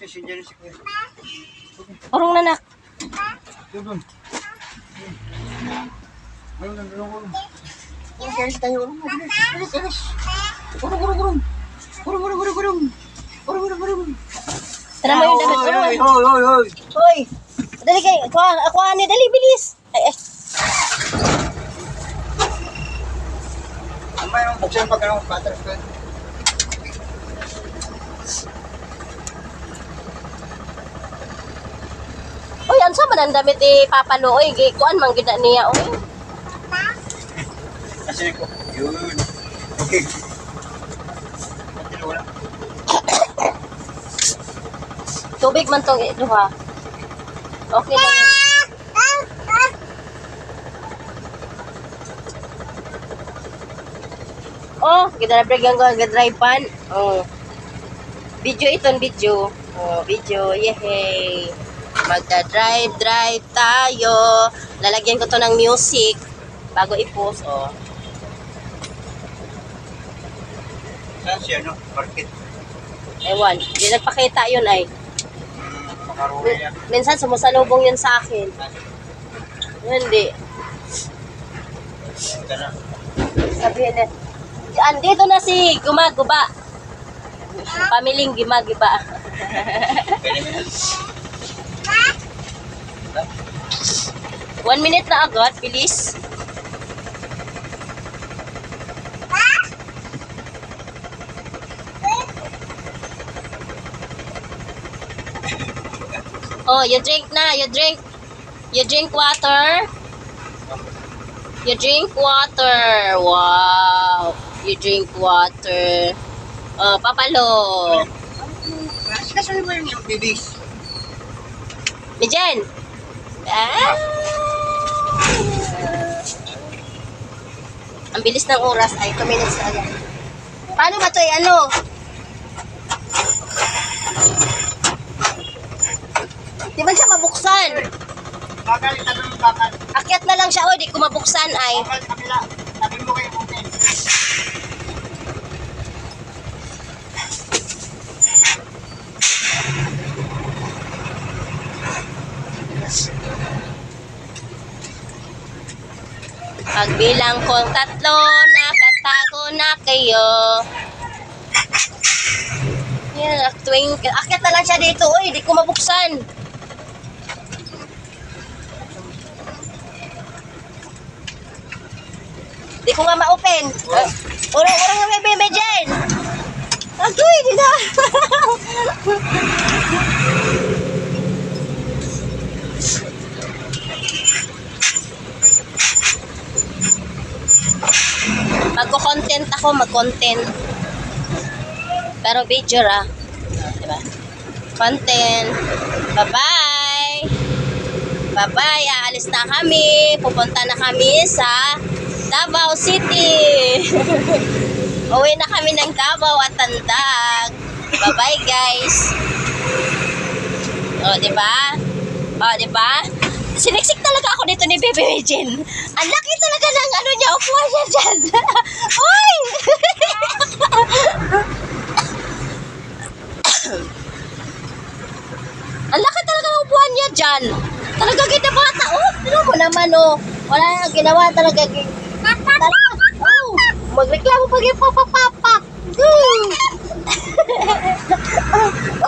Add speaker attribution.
Speaker 1: messenger si Kuya.
Speaker 2: Urong na nak.
Speaker 1: Doon. Ayun, nandun. Guys, tayo. Bilis. Urong.
Speaker 2: Tara mo yung damit.
Speaker 1: Hoy.
Speaker 2: Hoy. Dali kayo. Ako ani, dali bilis. Ay.
Speaker 1: Ang yung buksan pag anong patras ko.
Speaker 2: Uy, ansa man ang damit ni Papa Looy? Kuan man gid niya oy.
Speaker 1: Kasi ko. Yun. Okay. Wala.
Speaker 2: Tubig man tong duha. Okay lang. Oh, gidra-bregan ko drive pan. Oh. Video iton video. Oh, video. Yehey. Magda-drive tayo. Lalagyan ko to ng music bago i-post. Oh.
Speaker 1: Saan siya, no? Market.
Speaker 2: Ewan, hindi nagpakita yun ay.
Speaker 1: Makarumi yan.
Speaker 2: Minsan sumusalubong yun sa akin. Hindi.
Speaker 1: Ito na.
Speaker 2: Sabihin na, andito na si Gumaguba. Pamiling Gimagiba.
Speaker 1: Pwede mo yan.
Speaker 2: 1 minute na agad, bilis. Oh, you drink na, you drink water. You drink water. Wow. You drink water. Oh, Papalo.
Speaker 1: Kasi mo yung bibis.
Speaker 2: Mijen. Ah. Ang bilis ng oras ay 2 minutes na lang. Paano ba 'to ano? Di ba siya mabuksan?
Speaker 1: Bakal, sabi mo bakal.
Speaker 2: Akyat na lang siya, o di ko mabuksan ay.
Speaker 1: Bakal, kabila. Sabi mo kayo open.
Speaker 2: Pagbilang kong 3, nakatago na kayo. Yan, akyat na lang siya dito, oy, di ko mabuksan. Di ko nga ma-open. Urang nga may bebe dyan. Agoy, di na. Magko-content ako, mag-content. Pero video ra. Diba? Content. Bye-bye. Bye-bye. Aalis na kami. Pupunta na kami sa Davao City. Uwi na kami ng Davao at Tandag. Bye-bye, guys. O, diba? O, diba? Siniksik talaga ako dito ni Bebe Regine. Ang laki talaga ng ano niya. Upuan niya dyan. Uy! Ang laki talaga ng upuan niya dyan. Talaga ginabata. Oh, tignan mo naman, oh. Wala nang ginawa talaga. Oh, magreklamo pag yung